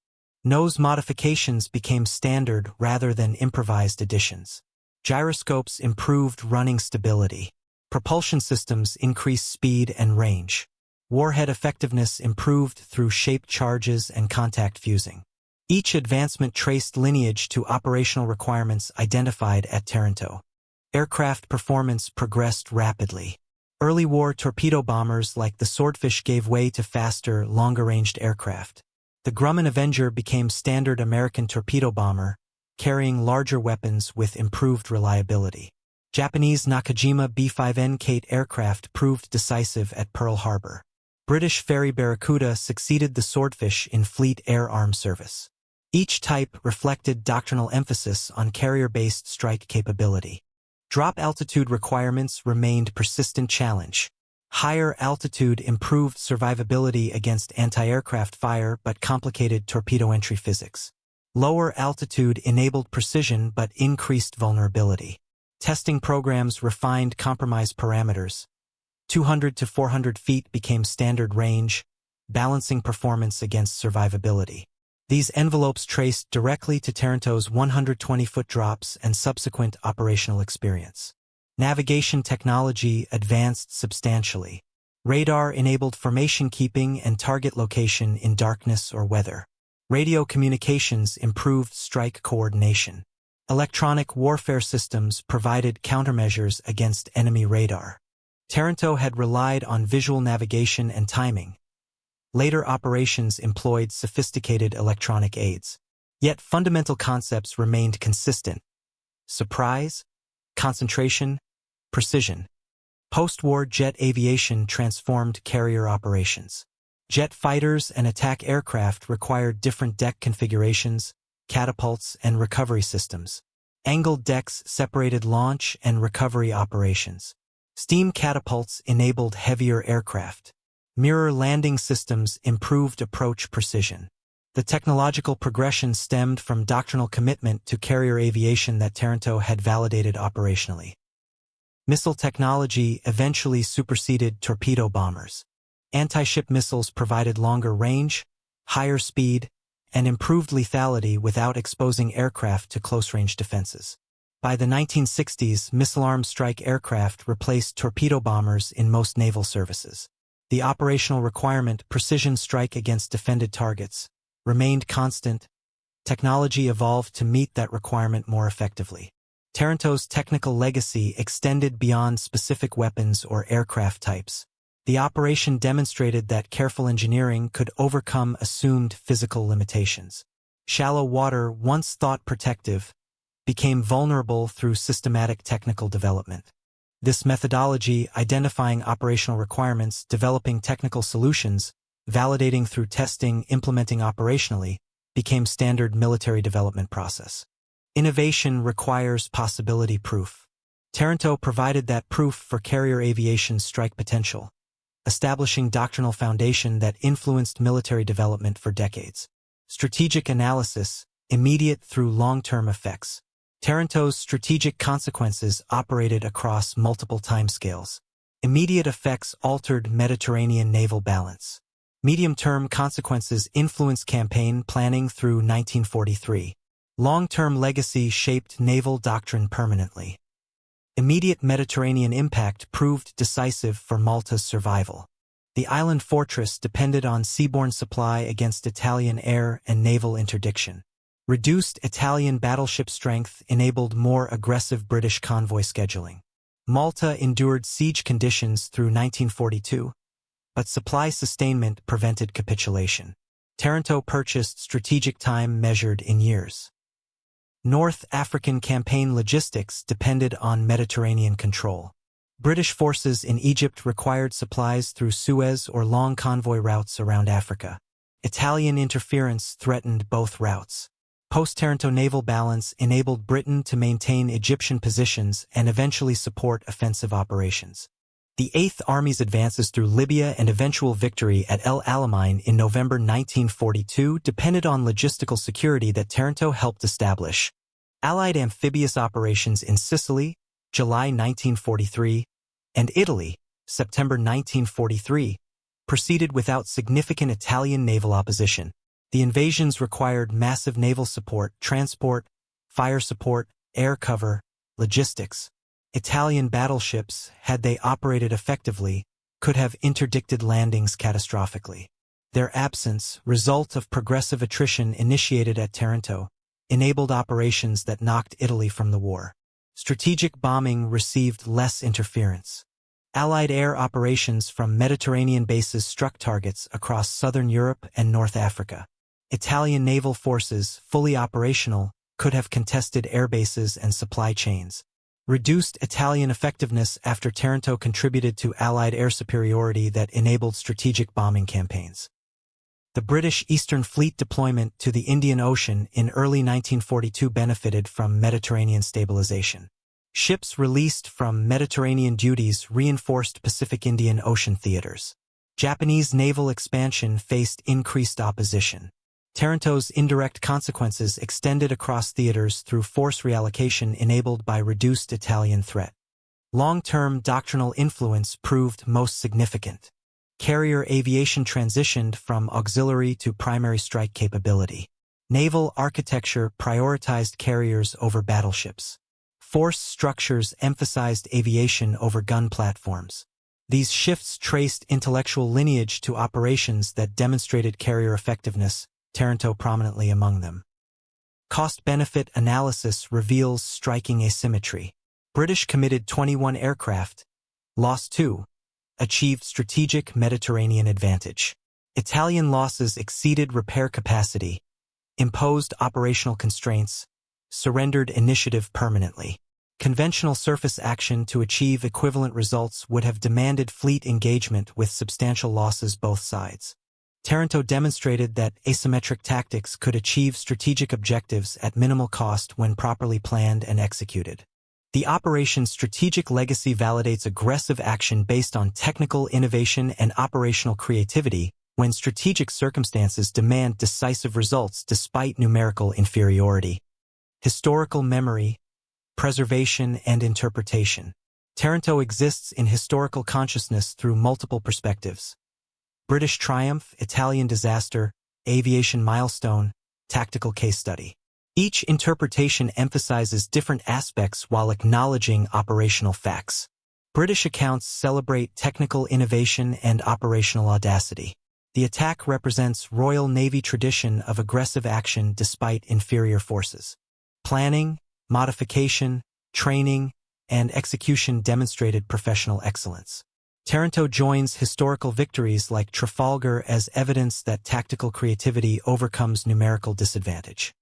Nose modifications became standard rather than improvised additions. Gyroscopes improved running stability. Propulsion systems increased speed and range. Warhead effectiveness improved through shaped charges and contact fusing. Each advancement traced lineage to operational requirements identified at Taranto. Aircraft performance progressed rapidly. Early war torpedo bombers like the Swordfish gave way to faster, longer-ranged aircraft. The Grumman Avenger became standard American torpedo bomber, carrying larger weapons with improved reliability. Japanese Nakajima B-5N Kate aircraft proved decisive at Pearl Harbor. British Ferry Barracuda succeeded the Swordfish in fleet air arm service. Each type reflected doctrinal emphasis on carrier-based strike capability. Drop altitude requirements remained persistent challenge. Higher altitude improved survivability against anti-aircraft fire but complicated torpedo entry physics. Lower altitude enabled precision but increased vulnerability. Testing programs refined compromise parameters. 200 to 400 feet became standard range, balancing performance against survivability. These envelopes traced directly to Taranto's 120-foot drops and subsequent operational experience. Navigation technology advanced substantially. Radar enabled formation keeping and target location in darkness or weather. Radio communications improved strike coordination. Electronic warfare systems provided countermeasures against enemy radar. Taranto had relied on visual navigation and timing. Later operations employed sophisticated electronic aids. Yet fundamental concepts remained consistent. Surprise, concentration, precision. Post-war jet aviation transformed carrier operations. Jet fighters and attack aircraft required different deck configurations, catapults, and recovery systems. Angled decks separated launch and recovery operations. Steam catapults enabled heavier aircraft. Mirror landing systems improved approach precision. The technological progression stemmed from doctrinal commitment to carrier aviation that Taranto had validated operationally. Missile technology eventually superseded torpedo bombers. Anti-ship missiles provided longer range, higher speed, and improved lethality without exposing aircraft to close-range defenses. By the 1960s, missile-armed strike aircraft replaced torpedo bombers in most naval services. The operational requirement, precision strike against defended targets, remained constant. Technology evolved to meet that requirement more effectively. Taranto's technical legacy extended beyond specific weapons or aircraft types. The operation demonstrated that careful engineering could overcome assumed physical limitations. Shallow water, once thought protective, became vulnerable through systematic technical development. This methodology, identifying operational requirements, developing technical solutions, validating through testing, implementing operationally, became standard military development process. Innovation requires possibility proof. Taranto provided that proof for carrier aviation's strike potential, establishing doctrinal foundation that influenced military development for decades. Strategic analysis, immediate through long-term effects. Taranto's strategic consequences operated across multiple timescales. Immediate effects altered Mediterranean naval balance. Medium-term consequences influenced campaign planning through 1943. Long-term legacy shaped naval doctrine permanently. Immediate Mediterranean impact proved decisive for Malta's survival. The island fortress depended on seaborne supply against Italian air and naval interdiction. Reduced Italian battleship strength enabled more aggressive British convoy scheduling. Malta endured siege conditions through 1942, but supply sustainment prevented capitulation. Taranto purchased strategic time measured in years. North African campaign logistics depended on Mediterranean control. British forces in Egypt required supplies through Suez or long convoy routes around Africa. Italian interference threatened both routes. Post-Taranto naval balance enabled Britain to maintain Egyptian positions and eventually support offensive operations. The Eighth Army's advances through Libya and eventual victory at El Alamein in November 1942 depended on logistical security that Taranto helped establish. Allied amphibious operations in Sicily, July 1943, and Italy, September 1943, proceeded without significant Italian naval opposition. The invasions required massive naval support, transport, fire support, air cover, logistics. Italian battleships, had they operated effectively, could have interdicted landings catastrophically. Their absence, result of progressive attrition initiated at Taranto, enabled operations that knocked Italy from the war. Strategic bombing received less interference. Allied air operations from Mediterranean bases struck targets across southern Europe and North Africa. Italian naval forces, fully operational, could have contested air bases and supply chains. Reduced Italian effectiveness after Taranto contributed to Allied air superiority that enabled strategic bombing campaigns. The British Eastern Fleet deployment to the Indian Ocean in early 1942 benefited from Mediterranean stabilization. Ships released from Mediterranean duties reinforced Pacific Indian Ocean theaters. Japanese naval expansion faced increased opposition. Taranto's indirect consequences extended across theaters through force reallocation enabled by reduced Italian threat. Long-term doctrinal influence proved most significant. Carrier aviation transitioned from auxiliary to primary strike capability. Naval architecture prioritized carriers over battleships. Force structures emphasized aviation over gun platforms. These shifts traced intellectual lineage to operations that demonstrated carrier effectiveness, Taranto prominently among them. Cost-benefit analysis reveals striking asymmetry. British committed 21 aircraft, lost 2, achieved strategic Mediterranean advantage. Italian losses exceeded repair capacity, imposed operational constraints, surrendered initiative permanently. Conventional surface action to achieve equivalent results would have demanded fleet engagement with substantial losses both sides. Taranto demonstrated that asymmetric tactics could achieve strategic objectives at minimal cost when properly planned and executed. The operation's strategic legacy validates aggressive action based on technical innovation and operational creativity when strategic circumstances demand decisive results despite numerical inferiority. Historical memory, preservation, and interpretation. Taranto exists in historical consciousness through multiple perspectives. British triumph, Italian disaster, aviation milestone, tactical case study. Each interpretation emphasizes different aspects while acknowledging operational facts. British accounts celebrate technical innovation and operational audacity. The attack represents Royal Navy tradition of aggressive action despite inferior forces. Planning, modification, training, and execution demonstrated professional excellence. Taranto joins historical victories like Trafalgar as evidence that tactical creativity overcomes numerical disadvantage.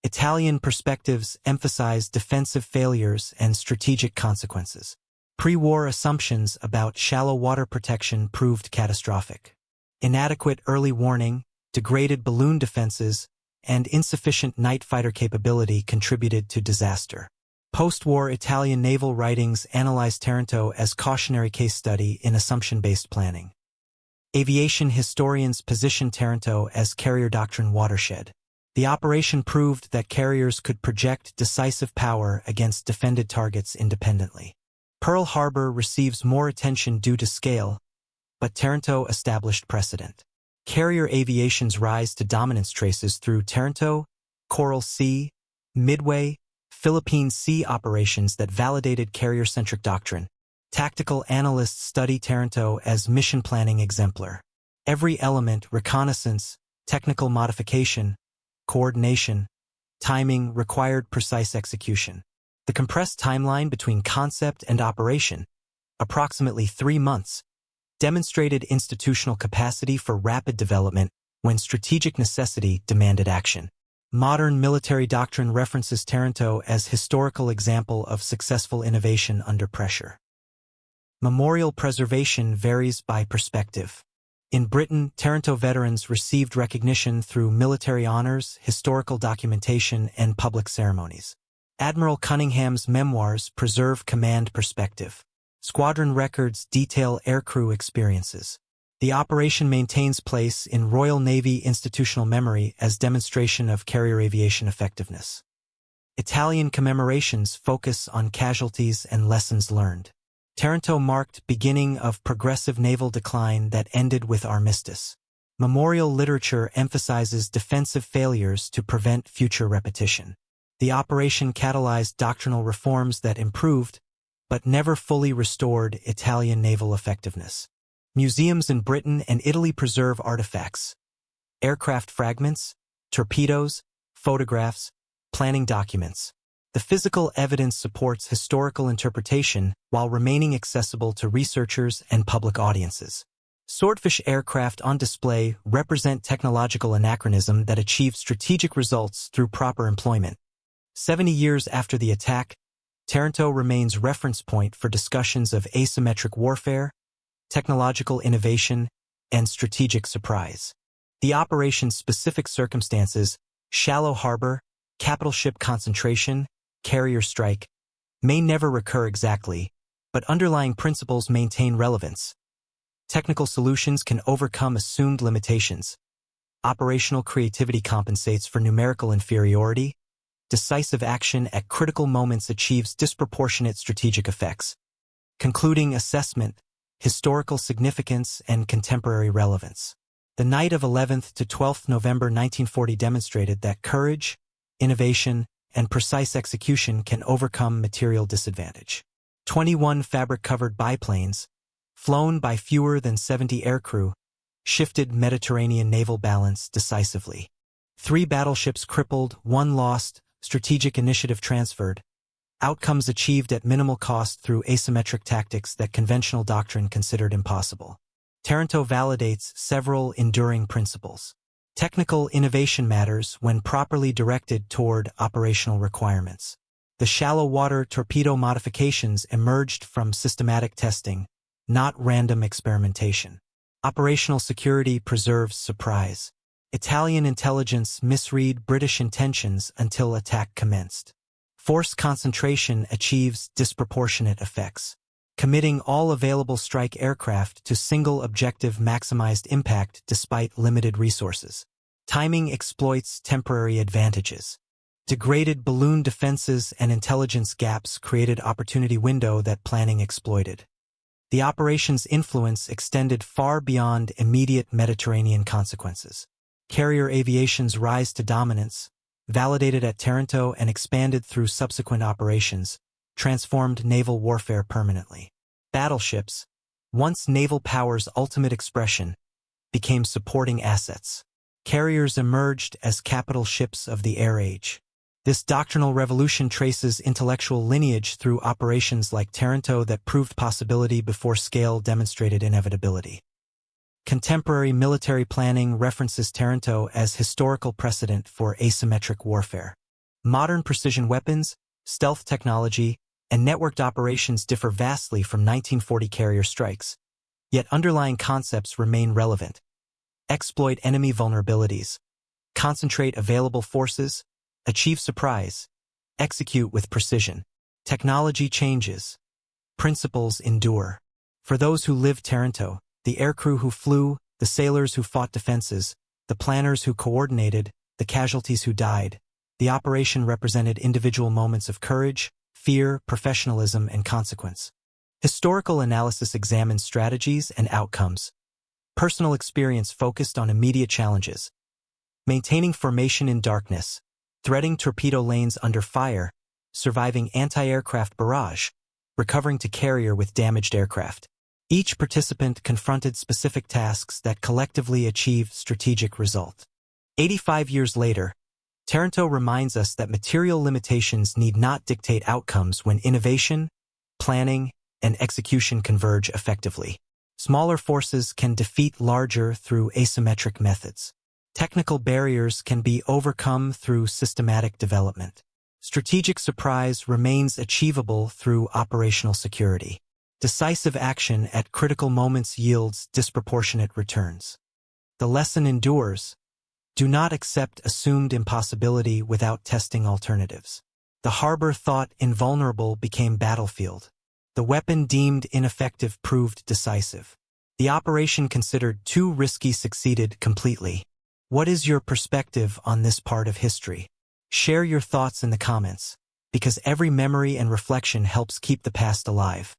Italian perspectives emphasize defensive failures and strategic consequences. Pre-war assumptions about shallow water protection proved catastrophic. Inadequate early warning, degraded balloon defenses, and insufficient night fighter capability contributed to disaster. Post-war Italian naval writings analyzed Taranto as cautionary case study in assumption-based planning. Aviation historians positioned Taranto as carrier doctrine watershed. The operation proved that carriers could project decisive power against defended targets independently. Pearl Harbor receives more attention due to scale, but Taranto established precedent. Carrier aviation's rise to dominance traces through Taranto, Coral Sea, Midway, Philippine Sea operations that validated carrier-centric doctrine. Tactical analysts study Taranto as mission planning exemplar. Every element, reconnaissance, technical modification, coordination, timing required precise execution. The compressed timeline between concept and operation, approximately 3 months, demonstrated institutional capacity for rapid development when strategic necessity demanded action. Modern military doctrine references Taranto as historical example of successful innovation under pressure. Memorial preservation varies by perspective. In Britain, Taranto veterans received recognition through military honors, historical documentation, and public ceremonies. Admiral Cunningham's memoirs preserve command perspective. Squadron records detail aircrew experiences. The operation maintains place in Royal Navy institutional memory as demonstration of carrier aviation effectiveness. Italian commemorations focus on casualties and lessons learned. Taranto marked beginning of progressive naval decline that ended with armistice. Memorial literature emphasizes defensive failures to prevent future repetition. The operation catalyzed doctrinal reforms that improved, but never fully restored Italian naval effectiveness. Museums in Britain and Italy preserve artifacts, aircraft fragments, torpedoes, photographs, planning documents. The physical evidence supports historical interpretation while remaining accessible to researchers and public audiences. Swordfish aircraft on display represent technological anachronism that achieved strategic results through proper employment. 70 years after the attack, Taranto remains reference point for discussions of asymmetric warfare, technological innovation, and strategic surprise. The operation's specific circumstances, shallow harbor, capital ship concentration, carrier strike, may never recur exactly, but underlying principles maintain relevance. Technical solutions can overcome assumed limitations. Operational creativity compensates for numerical inferiority. Decisive action at critical moments achieves disproportionate strategic effects. Concluding assessment, historical significance, and contemporary relevance. The night of 11th to 12th November 1940 demonstrated that courage, innovation, and precise execution can overcome material disadvantage. 21 fabric-covered biplanes, flown by fewer than 70 aircrew, shifted Mediterranean naval balance decisively. 3 battleships crippled, 1 lost, strategic initiative transferred, outcomes achieved at minimal cost through asymmetric tactics that conventional doctrine considered impossible. Taranto validates several enduring principles. Technical innovation matters when properly directed toward operational requirements. The shallow water torpedo modifications emerged from systematic testing, not random experimentation. Operational security preserves surprise. Italian intelligence misread British intentions until attack commenced. Force concentration achieves disproportionate effects. Committing all available strike aircraft to single objective maximized impact despite limited resources. Timing exploits temporary advantages. Degraded balloon defenses and intelligence gaps created opportunity window that planning exploited. The operation's influence extended far beyond immediate Mediterranean consequences. Carrier aviation's rise to dominance, validated at Taranto and expanded through subsequent operations, transformed naval warfare permanently. Battleships, once naval power's ultimate expression, became supporting assets. Carriers emerged as capital ships of the air age. This doctrinal revolution traces intellectual lineage through operations like Taranto that proved possibility before scale demonstrated inevitability. Contemporary military planning references Taranto as historical precedent for asymmetric warfare. Modern precision weapons, stealth technology, and networked operations differ vastly from 1940 carrier strikes, yet underlying concepts remain relevant. Exploit enemy vulnerabilities, concentrate available forces, achieve surprise, execute with precision. Technology changes. Principles endure. For those who lived Taranto, the aircrew who flew, the sailors who fought defenses, the planners who coordinated, the casualties who died, the operation represented individual moments of courage, fear, professionalism, and consequence. Historical analysis examines strategies and outcomes. Personal experience focused on immediate challenges. Maintaining formation in darkness, threading torpedo lanes under fire, surviving anti-aircraft barrage, recovering to carrier with damaged aircraft. Each participant confronted specific tasks that collectively achieved strategic result. 85 years later, Taranto reminds us that material limitations need not dictate outcomes when innovation, planning, and execution converge effectively. Smaller forces can defeat larger through asymmetric methods. Technical barriers can be overcome through systematic development. Strategic surprise remains achievable through operational security. Decisive action at critical moments yields disproportionate returns. The lesson endures. Do not accept assumed impossibility without testing alternatives. The harbor thought invulnerable became battlefield. The weapon deemed ineffective proved decisive. The operation considered too risky succeeded completely. What is your perspective on this part of history? Share your thoughts in the comments, because every memory and reflection helps keep the past alive.